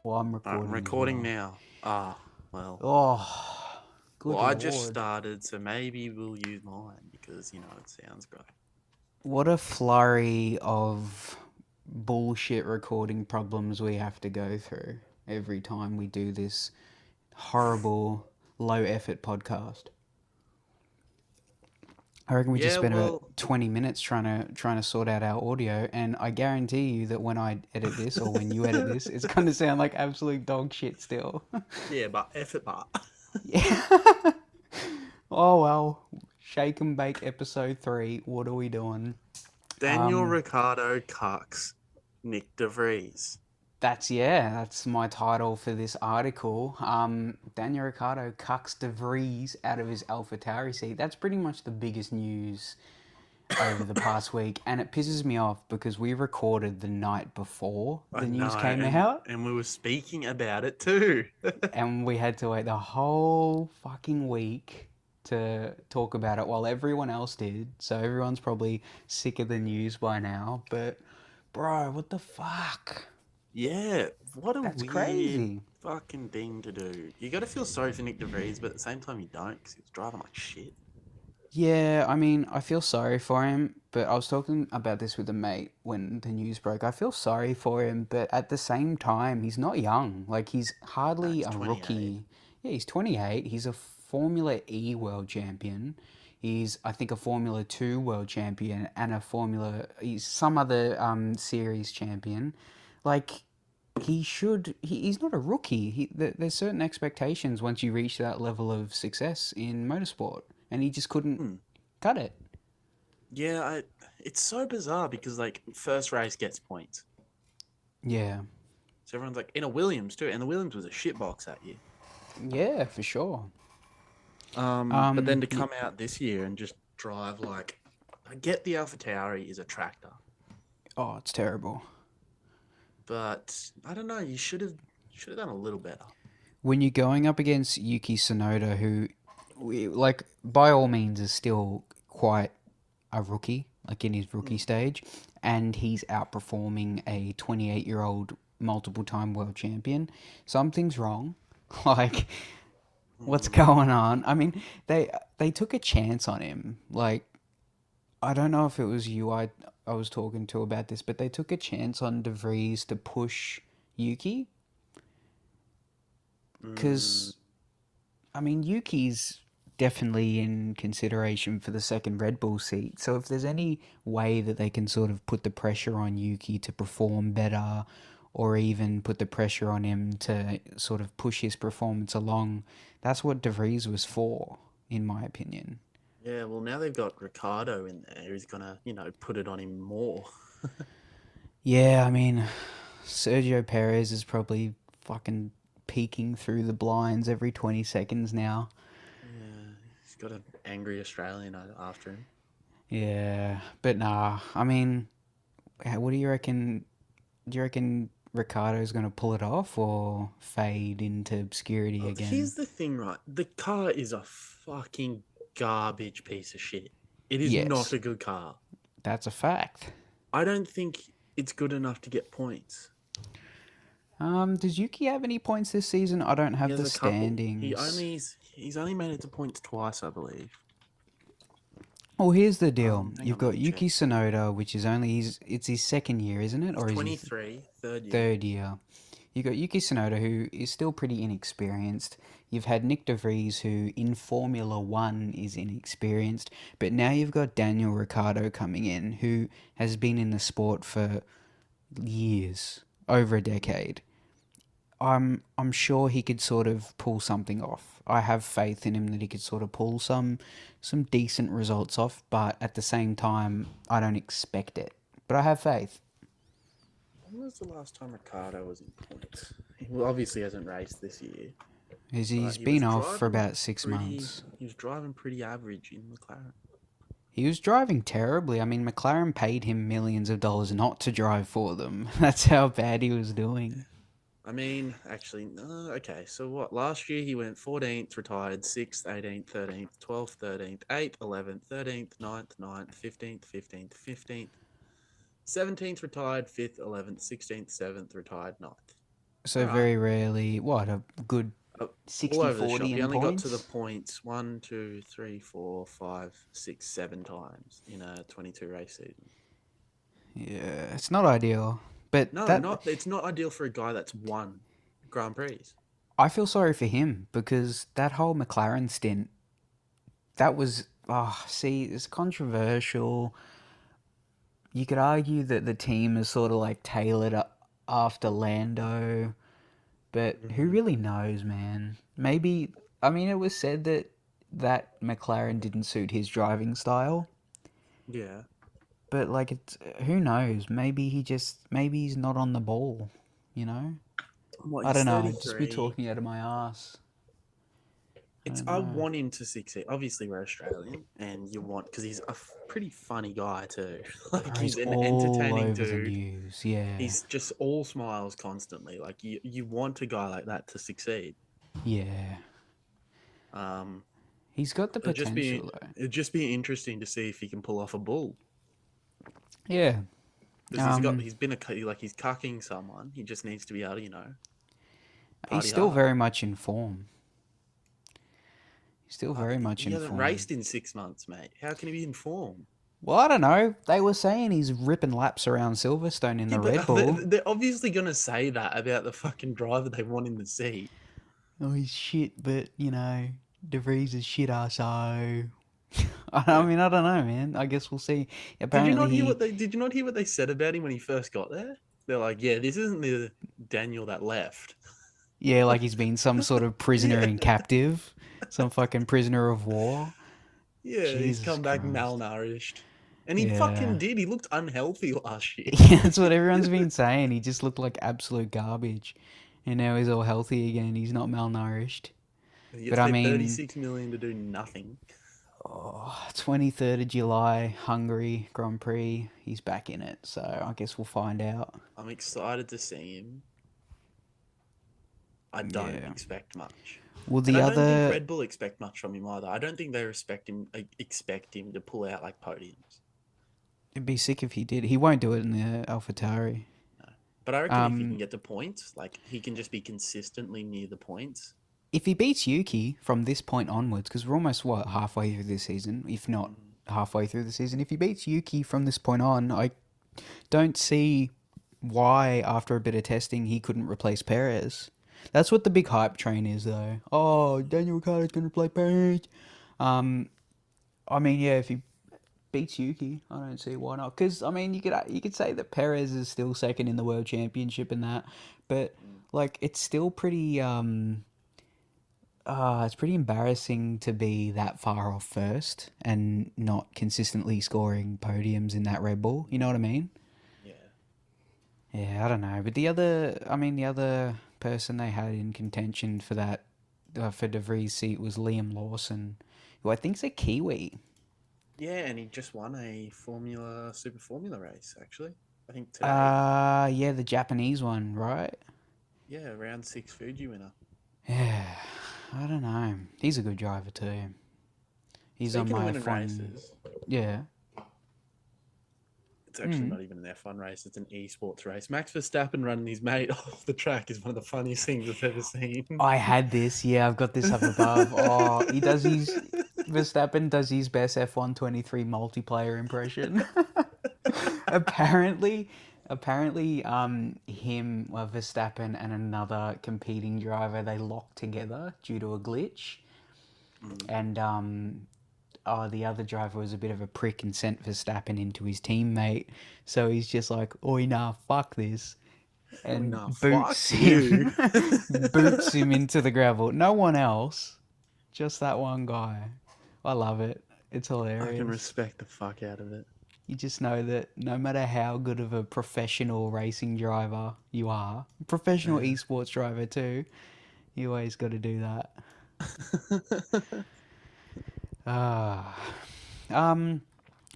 Well, I'm I'm recording as recording well. now. Ah, well. Oh, Well, good I just lord. started, so maybe we'll use mine because, it sounds great. What a flurry of bullshit recording problems we have to go through every time we do this horrible, low effort podcast. I reckon we just Yeah, spent about well, 20 minutes trying to sort out our audio, and I guarantee you that when I edit this or when you edit this, it's going to sound like absolute dog shit still. yeah, but effort bar. Yeah. Oh well. Shake and bake episode 3. What are we doing? Daniel Um, Ricciardo cucks Nick DeVries. that's my title for this article. Daniel Ricciardo cucks De Vries out of his AlphaTauri seat. That's pretty much the biggest news over the past week, and it pisses me off because we recorded the night before I the news know, came and out, and we were speaking about it too. and we had to wait the whole fucking week to talk about it while everyone else did. So everyone's probably sick of the news by now. But, bro, what the fuck? Yeah, what a That's weird crazy. fucking thing to do. You got to feel sorry for Nick DeVries, but at the same time, you don't because he was driving like shit. Yeah, I mean, I feel sorry for him, but I was talking about this with a mate when the news broke. I feel sorry for him, but at the same time, he's not young. Like, he's No, hardly he's a 28. rookie. Yeah, he's 28. He's a Formula E world champion. He's, I think, a Formula 2 world champion and he's some other series champion. Like, he's not a rookie. There's certain expectations once you reach that level of success in motorsport, and he just couldn't Hmm. cut it. Yeah, it's so bizarre because like first race gets points. Yeah, So everyone's like in a Williams too, and the Williams was a shitbox that year. yeah, for sure. But then to Yeah. come out this year and just drive like, I get the Alpha Tauri is a tractor, Oh, it's terrible. but I don't know. You should have done a little better. When you're going up against Yuki Tsunoda, who, like, by all means, is still quite a rookie, like in his rookie Mm, stage, and he's outperforming a 28-year-old multiple time world champion, something's wrong. Like, what's mm, going on? I mean, they took a chance on him. Like, I don't know if it was you I was talking to about this, but they took a chance on De Vries to push Yuki mm. because I mean Yuki's definitely in consideration for the second Red Bull seat. So if there's any way that they can sort of put the pressure on Yuki to perform better, or even put the pressure on him to sort of push his performance along, that's what De Vries was for, in my opinion. Yeah, well now they've got Ricardo in there who's gonna put it on him more. Yeah, I mean, Sergio Perez is probably fucking peeking through the blinds every 20 seconds now. Yeah, he's got an angry Australian after him. Yeah, but nah, I mean, what do you reckon? Do you reckon Ricardo's going to pull it off or fade into obscurity Oh, again? here's the thing, right? The car is a fucking garbage piece of shit. It is not Yes, a good car. that's a fact. I don't think it's good enough to get points. Does Yuki have any points this season? I don't He have has the a couple. standings. He's only made it to points twice, I believe. Well, here's the deal. Hang You've on, let got me Yuki check. Tsunoda, which is only it's his second year, isn't it, He's or is he 23, third year. third year? You got Yuki Tsunoda, who is still pretty inexperienced. You've had Nick De Vries, who in Formula One is inexperienced. But now you've got Daniel Ricciardo coming in, who has been in the sport for years, over a decade. I'm sure he could sort of pull something off. I have faith in him that he could sort of pull some decent results off, but at the same time, I don't expect it. But I have faith. When was the last time Ricardo was in points? He obviously hasn't raced this year, but He's he was been off for driving about six pretty. months. He was driving pretty average in McLaren. He was driving terribly. I mean, McLaren paid him millions of dollars not to drive for them. That's how bad he was doing. I mean, actually, no. Okay, so what? Last year he went 14th, retired 6th, 18th, 13th, 12th, 13th, 8th, 11th, 13th, 9th, 9th, 15th, 15th, 15th, 17th, retired 5th, 11th, 16th, 7th, retired 9th. All So right. very rarely, what, a good Uh, all sixty over the forty shop. He in only got to the points? points 1, 2, 3, 4, 5, 6, 7 times in a 22 race season. Yeah, it's not ideal. But No, that, not it's not ideal for a guy that's won Grand Prix. I feel sorry for him because that whole McLaren stint, that was, see, it's controversial. You could argue that the team is sort of like tailored after Lando, but who Mm, really knows, man? Maybe, I mean, it was said that McLaren didn't suit his driving style, yeah. but like, it's who knows? Maybe he's not on the ball, you know? What, I he's don't know. I'd just be 33. talking out of my ass. I It's don't I know. want him to succeed. Obviously, we're Australian, and you want because he's a pretty funny guy too. Like Bro, he's he's an all entertaining over the dude. news. Yeah, He's just all smiles constantly. Like you want a guy like that to succeed. yeah. Um, He's got the it'd just be potential though. it'd just be interesting to see if he can pull off a bull Yeah. because Um, he's been like he's cucking someone. He just needs to be able to he's party still hard. very much in form. He's still very much He in hasn't form. raced in 6 months, mate. How can he be in form? Well, I don't know. They were saying he's ripping laps around Silverstone in Yeah, the but Red Bull. they're obviously gonna say that about the fucking driver they want in the seat. Oh, he's shit, but you know, De Vries is shit arso. I Yeah. mean, I don't know, man. I guess we'll see. Apparently, Did you not hear what they said about him when he first got there? They're like, yeah, this isn't the Daniel that left. yeah, like he's been some sort of prisoner Yeah, in captive, some fucking prisoner of war. yeah, he's Jesus come back Christ. malnourished, and he fucking Yeah. did. He looked unhealthy last year. Yeah, that's what everyone's been saying. He just looked like absolute garbage. And now he's all healthy again. He's not malnourished. He But gets I paid mean, 36 million to do nothing. 23rd of July, Hungary Grand Prix. He's back in it. So I guess we'll find out. I'm excited to see him. I don't Yeah. expect much. Well, And the I don't think other, Red Bull expect much from him either. I don't think they expect him to pull out like podiums. it'd be sick if he did. He won't do it in the AlphaTauri. No. But I reckon if he can Um, get to points, like he can just be consistently near the points. if he beats Yuki from this point onwards, because we're almost, what, halfway through this season, if not Mm, halfway through the season, if he beats Yuki from this point on, I don't see why, after a bit of testing, he couldn't replace Perez. That's what the big hype train is, though. Oh, Daniel Ricciardo's going to replace Perez. Um, I mean, yeah, if he beats Yuki, I don't see why not. Because I mean, you could say that Perez is still second in the world championship and that, but mm. like it's still pretty it's pretty embarrassing to be that far off first and not consistently scoring podiums in that Red Bull. You know what I mean? Yeah. Yeah, I don't know. But the other person they had in contention for that, for De Vries' seat was Liam Lawson, who I think's a Kiwi. Yeah, and he just won a Super Formula race, actually. I think today. Yeah, the Japanese one, right? Yeah, round six Fuji winner. Yeah, I don't know. He's a good driver too. He's on Speaking of my winning F1. races, Yeah. it's actually Mm. not even an F1 race, it's an esports race. Max Verstappen running his mate off the track is one of the funniest things I've ever seen. I had this. Yeah, I've got this up above. Oh, he does his Verstappen does his best F1 23 multiplayer impression. apparently, him, Verstappen, and another competing driver, they locked together due to a glitch, Mm. and the other driver was a bit of a prick and sent Verstappen into his teammate. So he's just like, "Oi, nah, fuck this," Oh, and nah, fuck boots you. him, boots him into the gravel. No one else, just that one guy. I love it. It's I can hilarious. respect the fuck out of it. You just know that no matter how good of a professional racing driver you are, professional Yeah. esports driver too, you always got to do that. Ah. Um.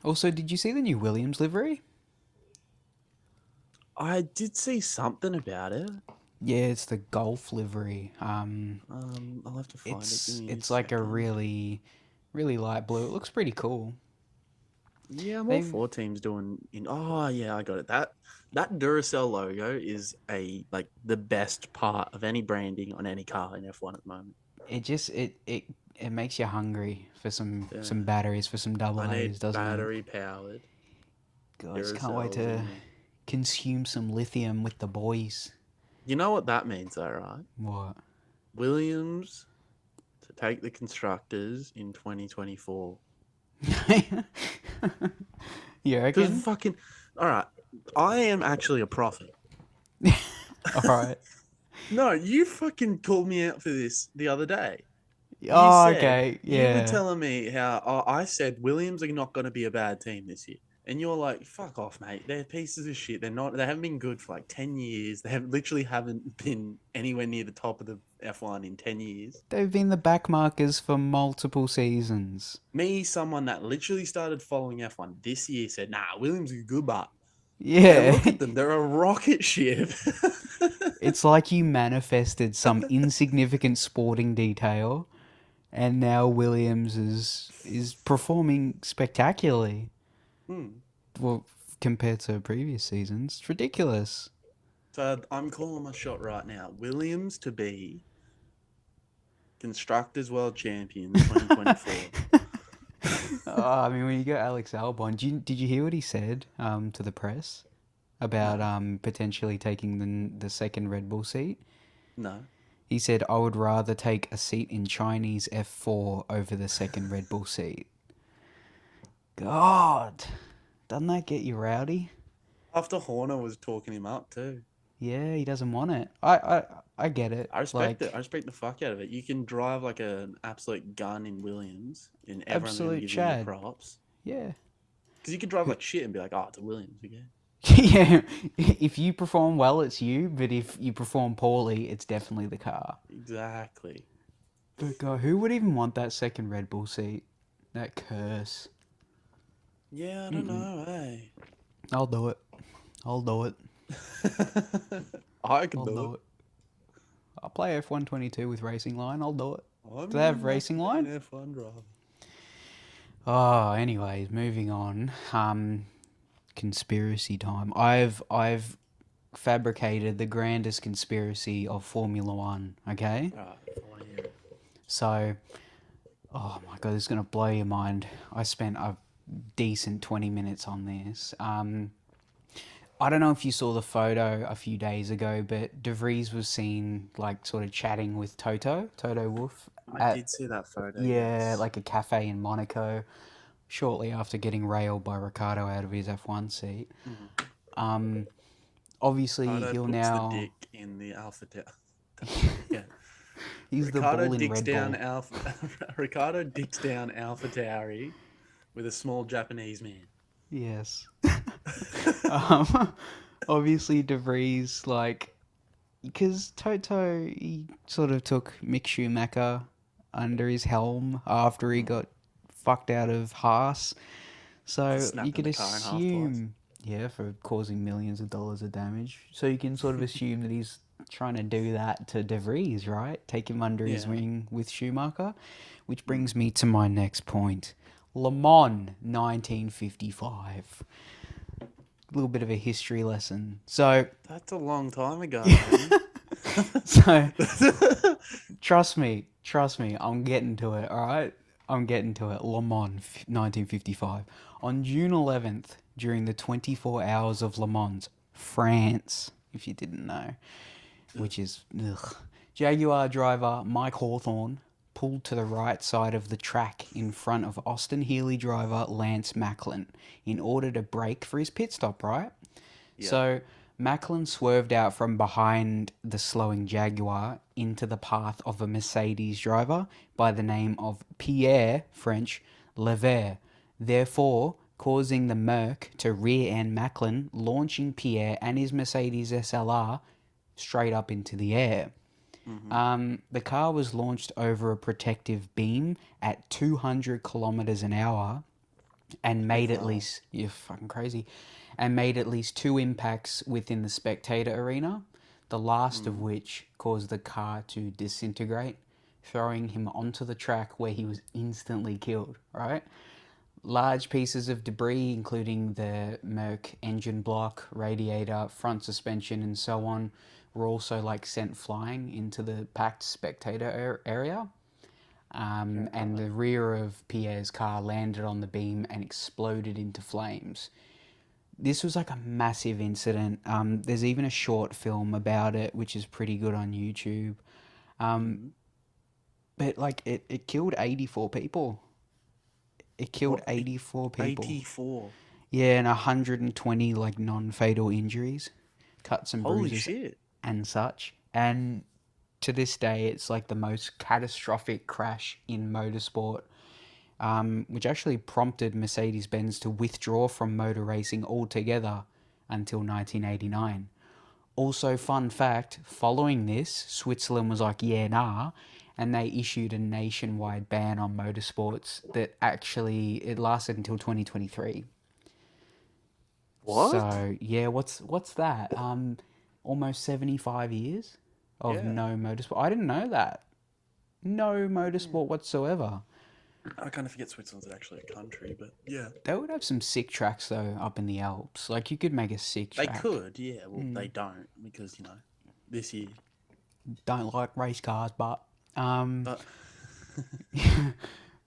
Also, did you see the new Williams livery? I did see something about it. Yeah, it's the Golf livery. I'll have to find it. Give It's me a it's like a second. really, really light blue. It looks pretty cool. Yeah, I'm all They've four teams doing in. Oh, yeah, I got it. That Duracell logo is the best part of any branding on any car in F1 at the moment. It just it makes you hungry for Yeah. some batteries for some I double A's, need doesn't it? battery powered Guys, can't wait Duracells to in me. consume some lithium with the boys. You know what that means, though, right? What? Williams to take the constructors in 2024. You Because reckon? fucking, all right, I am actually a prophet. All right. No, you fucking called me out for this the other day. You Oh, said okay. you were Yeah. telling me how I said Williams are not going to be a bad team this year, and you're like, "Fuck off, mate! They're pieces of shit. They're not. They haven't been good for like 10 years. They have literally haven't been anywhere near the top of the F1 in 10 years." They've been the backmarkers for multiple seasons. Me, someone that literally started following F1 this year, said, "Nah, Williams is good, but now Yeah. look at them. They're a rocket ship." It's like you manifested some insignificant sporting detail and now Williams is performing spectacularly. Hmm. Well, compared to previous seasons, it's ridiculous. So I'm calling my shot right now. Williams to be constructors world champions 2024. I mean, when you go Alex Albon, did you hear what he said to the press about No, potentially taking the second Red Bull seat? no. He said, "I would rather take a seat in Chinese F4 over the second Red Bull seat." God, doesn't that get you rowdy? After Horner was talking him up too. Yeah, he doesn't want it. I get it. I respect it. I Like, respect the fuck out of it. You can drive like an absolute gun in Williams, and everyone's going to absolute give you your Chad. props. Yeah. Because you can drive like shit and be like, "Oh, it's a Williams again." Yeah. If you perform well, it's you, but if you perform poorly, it's definitely the car. Exactly. But God, who would even want that second Red Bull seat? That curse. Yeah, I don't Mm-mm. know. Hey, I'll do it. I'll do it. I can I'll do do it. it. I'll play F122 with Racing Line. I'll do it. I'm Do they good have enough to Racing be an Line? F1 driver. Oh, anyways, moving on. Conspiracy time. I've fabricated the grandest conspiracy of Formula One. Okay, All right, I want to hear it. so oh my god, this is gonna blow your mind. I spent a decent 20 minutes on this. I don't know if you saw the photo a few days ago, but De Vries was seen like sort of chatting with Toto Wolff I at did see that photo, yeah, yes. like a cafe in Monaco, shortly after getting railed by Ricardo out of his F1 seat. Mhm. Um, Obviously Ricardo he'll puts the now dick in the Alpha Yeah. he's the Ricardo ball in dicks Red down Bull. Alpha Ricardo dicks down Alpha Tauri with a small Japanese man. Yes. um, Obviously De Vries like because Toto he sort of took Mick Schumacher under his helm after he Mm. got fucked out of Haas. For So you snapping could the car in half twice. assume, yeah, for causing millions of dollars of damage. So you can sort of assume that he's trying to do that to De Vries, right? Take him under his Yeah. wing with Schumacher. Which Mm. brings me to my next point. Le Mans 1955. A little bit of a history lesson. So, That's a long time ago, man. so trust me, I'm getting to it, alright? I'm getting to it. Le Mans 1955. On June 11th, during the 24 hours of Le Mans, France, if you didn't know, which is, ugh, Jaguar driver Mike Hawthorne pulled to the right side of the track in front of Austin Healey driver Lance Macklin in order to brake for his pit stop, right? Yeah. So Macklin swerved out from behind the slowing Jaguar into the path of a Mercedes driver by the name of Pierre French Lever, therefore causing the Merc to rear end Macklin, launching Pierre and his Mercedes SLR straight up into the air. Hmm. The car was launched over a protective beam at 200 kilometers an hour and Pretty made at fast. least you're fucking crazy and made at least two impacts within the spectator arena, the last of Mm. which caused the car to disintegrate, throwing him onto the track where he was instantly killed, right? Large pieces of debris, including the Merc engine block, radiator, front suspension, and so on, were also like sent flying into the packed spectator area. And Right. the rear of Pierre's car landed on the beam and exploded into flames. This was like a massive incident. There's even a short film about it, which is pretty good on YouTube. Um, Mm. but like it killed 84 people. It killed What? 84 people. 84. Yeah, and 120 like non-fatal injuries, cuts and Holy bruises shit. and such. And to this day, it's like the most catastrophic crash in motorsport, which actually prompted Mercedes-Benz to withdraw from motor racing altogether until 1989. Also, fun fact, following this, Switzerland was like, yeah, nah, and they issued a nationwide ban on motorsports that actually it lasted until 2023. What? So yeah, what's that? Almost 75 years of Yeah. no motorsport. I didn't know that. No Yeah. motorsport whatsoever. I kind of forget Switzerland's actually a country, but yeah. They would have some sick tracks though up in the Alps. Like you could make a sick They track. could, yeah. Well, they don't because, this year. Don't like race cars, but um, But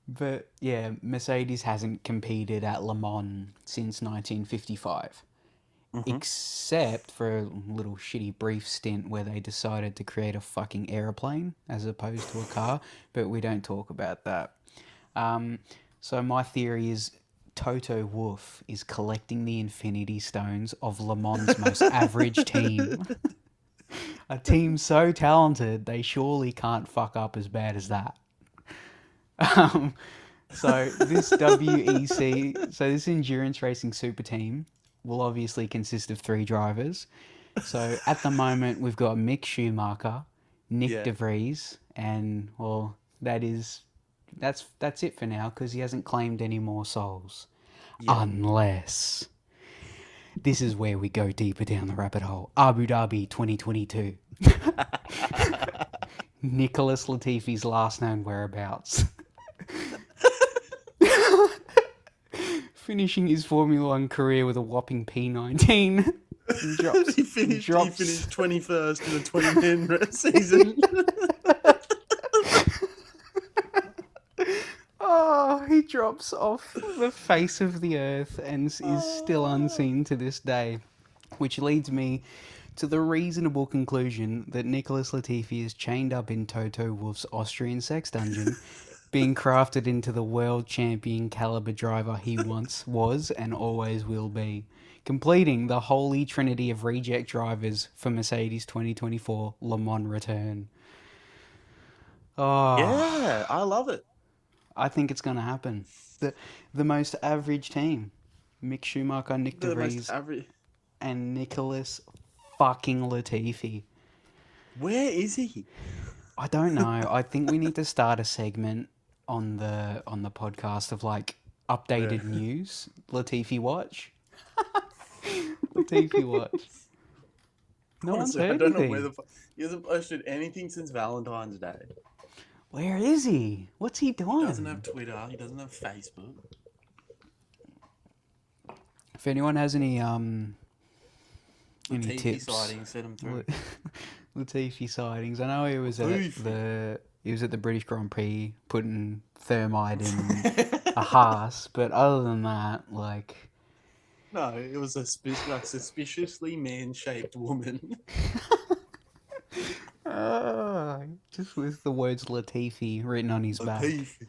but yeah, Mercedes hasn't competed at Le Mans since 1955. hmm Except for a little shitty brief stint where they decided to create a fucking aeroplane as opposed to a car, but we don't talk about that. Um, so my theory is Toto Wolff is collecting the Infinity Stones of Le Mans' most average team. A team so talented, they surely can't fuck up as bad as that. Um, so this WEC, so this endurance racing super team will obviously consist of three drivers. So at the moment we've got Mick Schumacher, Nick yeah. De Vries, and well, that's it for now because he hasn't claimed any more souls. Yeah. Unless this is where we go deeper down the rabbit hole. Abu Dhabi 2022. Nicholas Latifi's last known whereabouts. Finishing his Formula One career with a whopping P19. He drops. he He finished he drops. finished 21st in the 2010 season. Oh, he drops off the face of the earth and is still Oh. unseen to this day. Which leads me to the reasonable conclusion that Nicholas Latifi is chained up in Toto Wolff's Austrian sex dungeon, being crafted into the world champion caliber driver he once was and always will be, completing the holy trinity of reject drivers for Mercedes 2024 Le Mans return. Oh, Yeah, I love it. I think it's going to happen. The, the most average team. Mick Schumacher, Nick De The most Vries, average. and Nicholas fucking Latifi. Where is he? I don't know. I think we need to start a segment on the podcast of like Yeah. updated news. Latifi watch. Latifi watch. No one's Honestly, I heard don't know where anything. he hasn't posted anything since Valentine's Day. Where is he? What's he He doesn't have doing? Twitter. He doesn't have Facebook. If anyone has any Latifi tips, sighting, send him through. Latifi sightings. I know Latifi. he was at the British Grand Prix putting thermite in a Haas, but other than that, like No, it was a suspiciously man-shaped woman. just with the words Latifi written on his back. Latifi.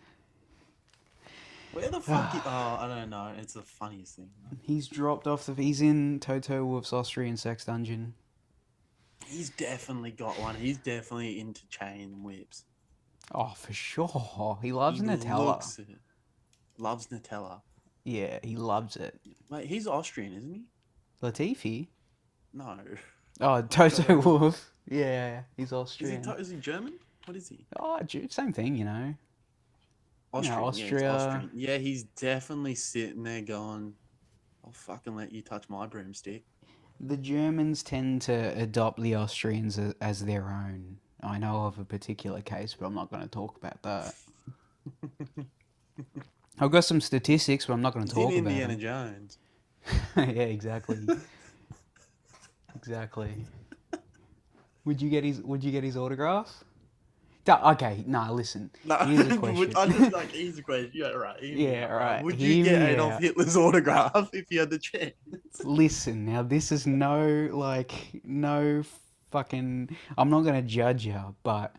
Where the fuck? Oh, I don't know. It's the funniest thing. He's dropped off the. He's in Toto Wolff's Austrian sex dungeon. He's definitely got one. He's definitely into chain whips. Oh, for sure. He He loves Nutella. looks it. Loves Nutella. Yeah, he loves it. Wait, he's Austrian, isn't he? Latifi? No. Oh, Toto Toto Wolff. Wolff. Yeah, he's Is he? Austrian. Is he German? What is he? Oh, same thing, you know. Austrian. Yeah, he's Austria. Austrian. Yeah, he's definitely sitting there going, "I'll fucking let you touch my broomstick." The Germans tend to adopt the Austrians as their own. I know of a particular case, but I'm not going to talk about that. I've got some statistics, but I'm not going to He's in talk about Indiana them. Jones. Yeah, exactly. Exactly. Would you get his autograph? Okay, nah, listen. No, Here's a question. I just like easy question. Yeah, right. Hear me Yeah, out, right? right. Would you Hear get me Adolf out. Hitler's autograph if you had the chance? Listen, now this is no fucking. I'm not gonna judge you, but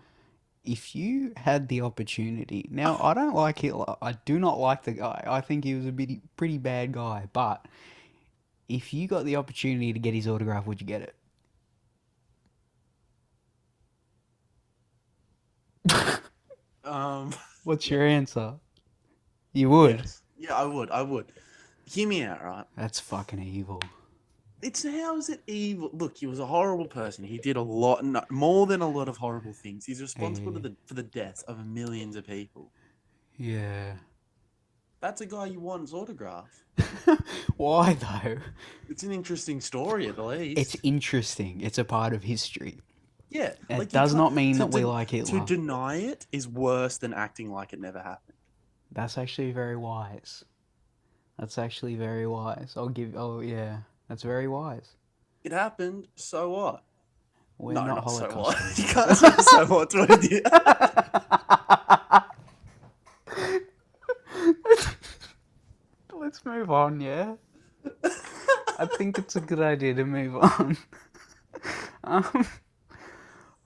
if you had the opportunity, now I don't like Hitler. I do not like the guy. I think he was a pretty bad guy. But if you got the opportunity to get his autograph, would you get it? Um, What's yes, your answer? You would. yes, yeah, I would. I would. Hear me out, right? That's fucking evil. It's how is it evil? Look, he was a horrible person. He did a lot, no, more than a lot of horrible things. He's responsible Eh, for the deaths of millions of people. yeah. That's a guy you want's autograph. Why though? It's an interesting story, at the It's least. interesting. It's a part of history. Yeah, It like you does can't not mean that we like to Hitler. deny it is worse than acting like it never happened. That's actually very wise. That's actually very wise. Oh yeah, that's very wise. It happened, so what? We're No, not not so Holocaust what. You students. can't say so what to an idiot. Let's move on, yeah? I think it's a good idea to move on. um,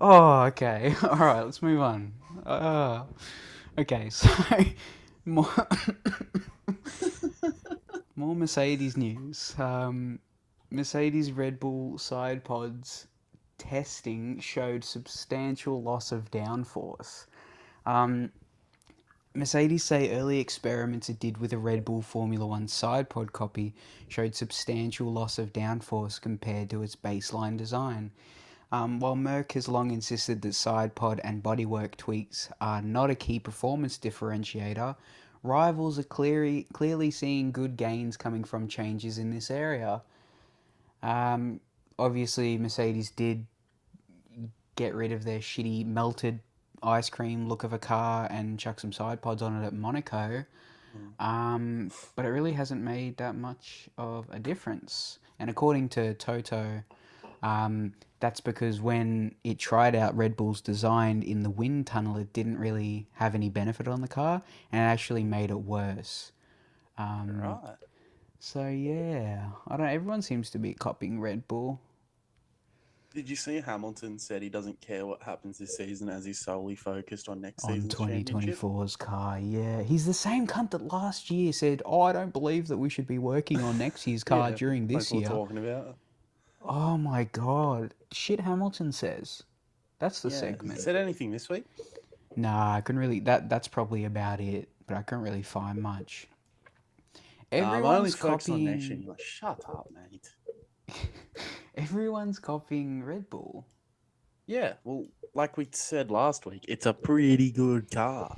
oh, okay. Alright, let's move on. Okay, so more, more Mercedes news. Mercedes Red Bull side pods testing showed substantial loss of downforce. Um, Mercedes say early experiments it did with a Red Bull Formula One side pod copy showed substantial loss of downforce compared to its baseline design. While Merck has long insisted that side pod and bodywork tweaks are not a key performance differentiator, rivals are clearly seeing good gains coming from changes in this area. Um, Obviously, Mercedes did get rid of their shitty melted ice cream look of a car and chuck some side pods on it at Monaco. But it really hasn't made that much of a difference. And according to Toto, that's because when it tried out Red Bull's design in the wind tunnel, it didn't really have any benefit on the car and it actually made it worse. Um, Right. so yeah, I don't know, everyone seems to be copying Red Bull Did you see Hamilton said he doesn't care what happens this season as he's solely focused on next on season's championship? 2024's car. Yeah, he's the same cunt that last year said, "Oh, I don't believe that we should be working on next year's car Yeah, during like this we're year." talking about. Oh my god, shit! Hamilton says. That's the Yeah, has he segment. said anything this week? Nah, I couldn't really. That's probably about it. But I couldn't really find much. I'm only Everyone's focused on next year. copying. You're like, shut up, mate. Everyone's copying Red Bull. Yeah, well, like we said last week, it's a pretty good car.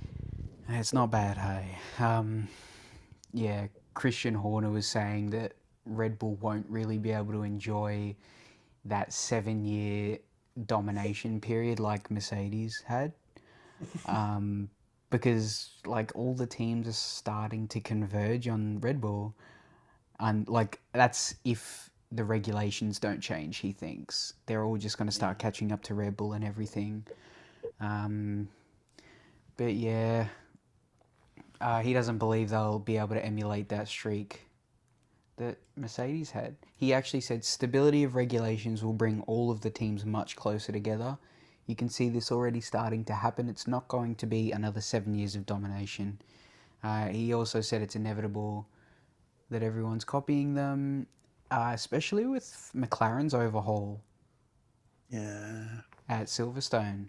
It's not bad, hey. Yeah, Christian Horner was saying that Red Bull won't really be able to enjoy that 7 year domination period like Mercedes had. Um, because like all the teams are starting to converge on Red Bull, and like that's if the regulations don't change. He thinks they're all just going to Yeah. start catching up to Red Bull and everything. Um, but yeah, he doesn't believe they'll be able to emulate that streak that Mercedes had. He actually said stability of regulations will bring all of the teams much closer together. You can see this already starting to happen. It's not going to be another 7 years of domination. He also said it's inevitable that everyone's copying them, especially with McLaren's overhaul Yeah. at Silverstone.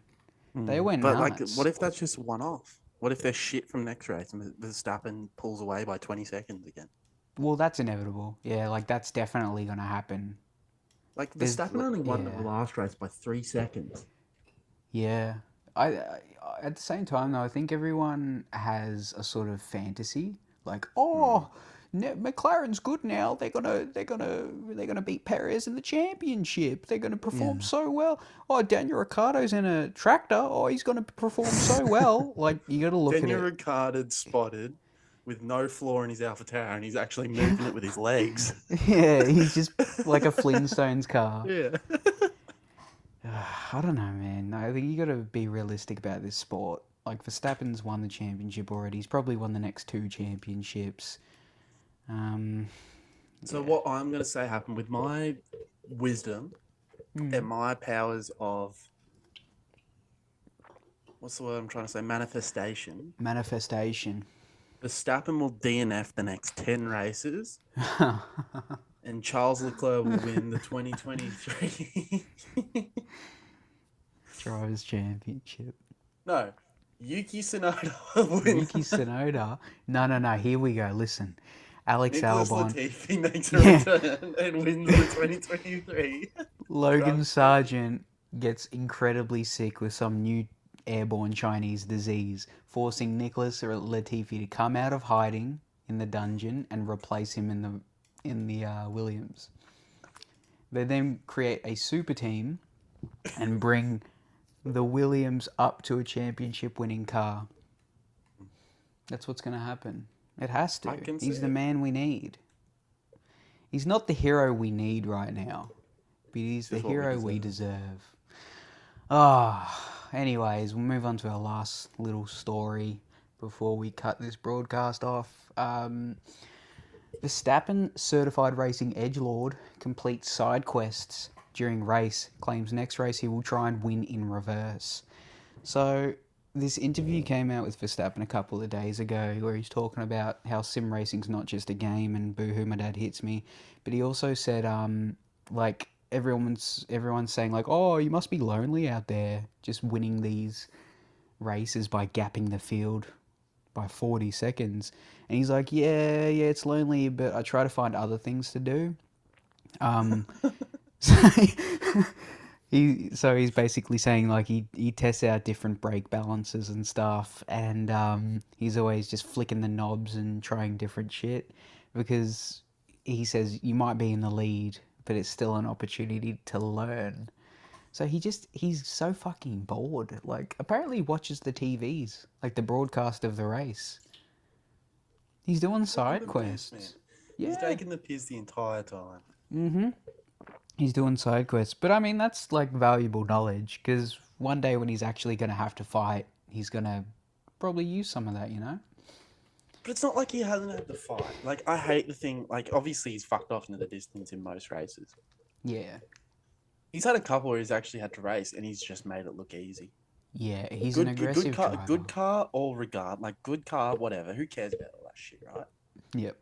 They Hmm. went But like, nuts. what if that's just one off? What if they're shit from next race and Verstappen pulls away by 20 seconds again? Well, that's inevitable. Yeah, like that's definitely going to happen. Like There's, Verstappen only won the yeah. last race by 3 seconds. Yeah. I at the same time though, I think everyone has a sort of fantasy like, Hmm. oh, McLaren's good now. They're gonna beat Perez in the championship. They're gonna perform Yeah. so well. Oh, Daniel Ricciardo's in a tractor. Oh, he's gonna perform so well. Like you got to look at Daniel it. Ricciardo spotted with no floor in his AlphaTauri, and he's actually moving it with his legs. Yeah, he's just like a Flintstones car. Yeah. I don't know, man. I think you got to be realistic about this sport. Like Verstappen's won the championship already. He's probably won the next 2 championships. Um, So yeah. what I'm going to say happened with my wisdom and my powers of, what's the word I'm trying to say? Manifestation. Manifestation. Verstappen will DNF the next 10 races, and Charles Leclerc will win the 2023. Drivers' Championship. No, Yuki Tsunoda will win. Yuki Tsunoda. No. Here we go. Listen. Alex Nicholas Albon. Latifi makes a return and wins the 2023. Logan Sargent gets incredibly sick with some new airborne Chinese disease, forcing Nicholas Latifi to come out of hiding in the dungeon and replace him in the Williams. They then create a super team and bring the Williams up to a championship-winning car. That's what's going to happen. It has to. He's the man we need. He's not the hero we need right now, but he's the hero we deserve. Anyways, we'll move on to our last little story before we cut this broadcast off. Verstappen, certified racing edgelord, completes side quests during race, claims next race he will try and win in reverse. So, this interview came out with Verstappen a couple of days ago where he's talking about how sim racing's not just a game and boohoo, my dad hits me. But he also said, like, everyone's saying, like, oh, you must be lonely out there just winning these races by gapping the field by 40 seconds. And he's like, yeah, it's lonely, but I try to find other things to do. So he's basically saying like he tests out different brake balances and stuff, and he's always just flicking the knobs and trying different shit because he says you might be in the lead, but it's still an opportunity to learn. So he's so fucking bored. Like apparently he watches the TVs, like the broadcast of the race. He's doing side quests. He's taking the piss the entire time. Mm-hmm. He's doing side quests. But I mean, that's like valuable knowledge because one day when he's actually going to have to fight, he's going to probably use some of that, you know? But it's not like he hasn't had to fight. Like, I hate the thing. Like, obviously, he's fucked off into the distance in most races. Yeah. He's had a couple where he's actually had to race and he's just made it look easy. Yeah, he's an aggressive driver. Good car, all regard. Like, good car, whatever. Who cares about all that shit, right? Yep.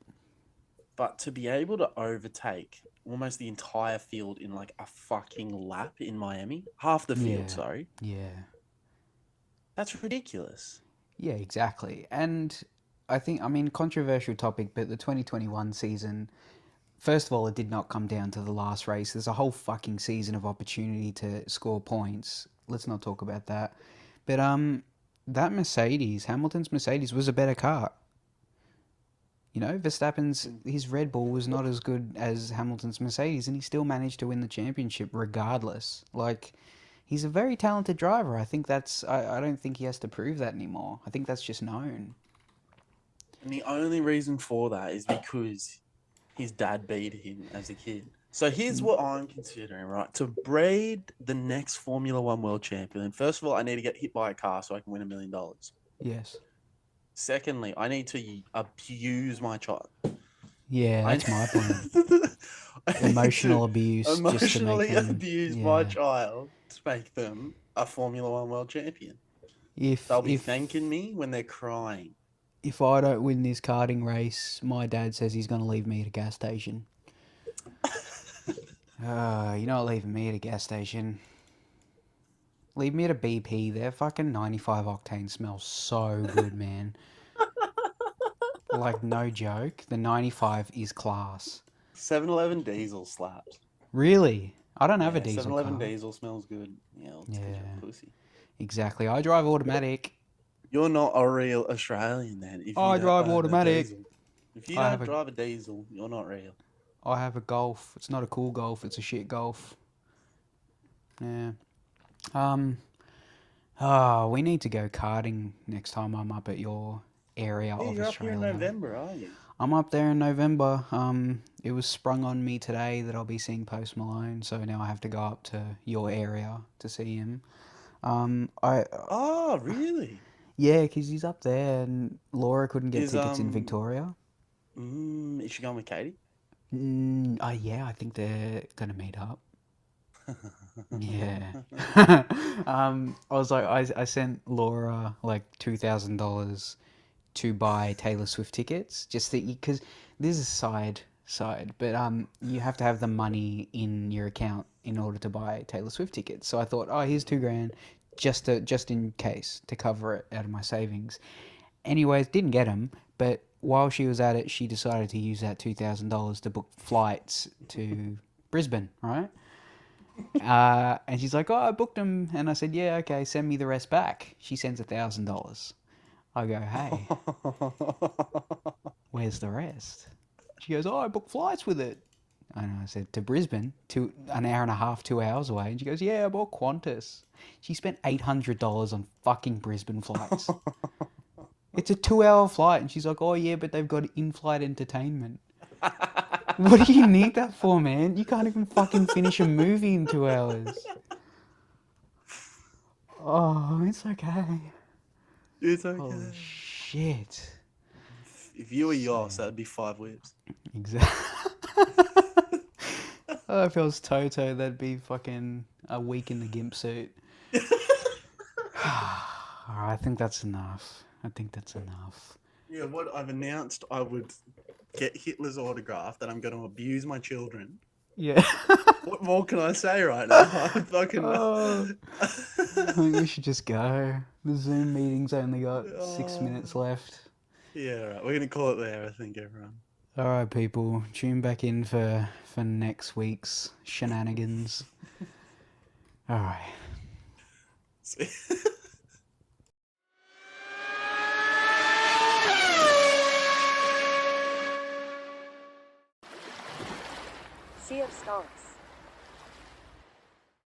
But to be able to overtake almost the entire field in like a fucking lap in Miami, half the field, sorry. Yeah. That's ridiculous. Yeah, exactly. And I think, I mean, controversial topic, but the 2021 season, first of all, it did not come down to the last race. There's a whole fucking season of opportunity to score points. Let's not talk about that. But that Mercedes, Hamilton's Mercedes, was a better car. You know, his Red Bull was not as good as Hamilton's Mercedes, and he still managed to win the championship regardless. Like, he's a very talented driver. I think I don't think he has to prove that anymore. I think that's just known. And the only reason for that is because his dad beat him as a kid. So here's what I'm considering, right? To breed the next Formula One world champion, first of all, I need to get hit by a car so I can win $1 million. Yes. Secondly, I need to abuse my child. Yeah, that's my plan. Emotional abuse. Emotionally abuse my child to make them a Formula One world champion. They'll be thanking me when they're crying. If I don't win this karting race, my dad says he's going to leave me at a gas station. You're not leaving me at a gas station. Leave me at a BP. Their fucking 95 octane smells so good, man. Like, no joke. The 95 is class. 7-Eleven diesel slaps. Really? I don't have a diesel 7-Eleven car. diesel smells good. Yeah, pussy. Exactly. I drive automatic. You're not a real Australian then. If I drive automatic. If you don't drive a diesel, you're not real. I have a Golf. It's not a cool Golf. It's a shit Golf. Yeah. We need to go karting next time I'm up at your area Yeah, of you're up here in Australia. November, are you? I'm up there in November. It was sprung on me today that I'll be seeing Post Malone, so now I have to go up to your area to see him. I Oh, really? Yeah, because he's up there, and Laura couldn't get Is tickets in Victoria. is she going with Katie? Oh yeah, I think they're gonna meet up. Yeah. I was like, I sent Laura like $2,000 to buy Taylor Swift tickets, just that because this is side, but you have to have the money in your account in order to buy Taylor Swift tickets. So I thought, oh, here's 2 grand, just in case to cover it out of my savings. Anyways, didn't get them, but while she was at it, she decided to use that $2,000 to book flights to Brisbane, right? And she's like, "Oh, I booked them," and I said, "Yeah, okay, send me the rest back." She sends $1,000. I go, "Hey, where's the rest?" She goes, "Oh, I booked flights with it." And I said, "To Brisbane, to an hour and a half, 2 hours away." And she goes, "Yeah, I bought Qantas." She spent $800 on fucking Brisbane flights. It's a 2 hour flight, and she's like, "Oh yeah, but they've got in-flight entertainment." What do you need that for, man? You can't even fucking finish a movie in 2 hours. Oh, it's okay. It's Holy okay. shit. If you were So, Yoss, that'd be 5 whips. exactly. Oh, if I was Toto, that'd be fucking a week in the gimp suit. Alright, I think that's enough. I think that's enough. Yeah, what I've announced, I would get Hitler's autograph, that I'm going to abuse my children. Yeah. What more can I say right now? I'm fucking. Oh, I think we should just go. The Zoom meeting's only got 6 minutes Oh, left. yeah, right. We're going to call it there, I think, everyone. Alright, people, tune back in for next week's shenanigans. Alright. See- Sea of Stars.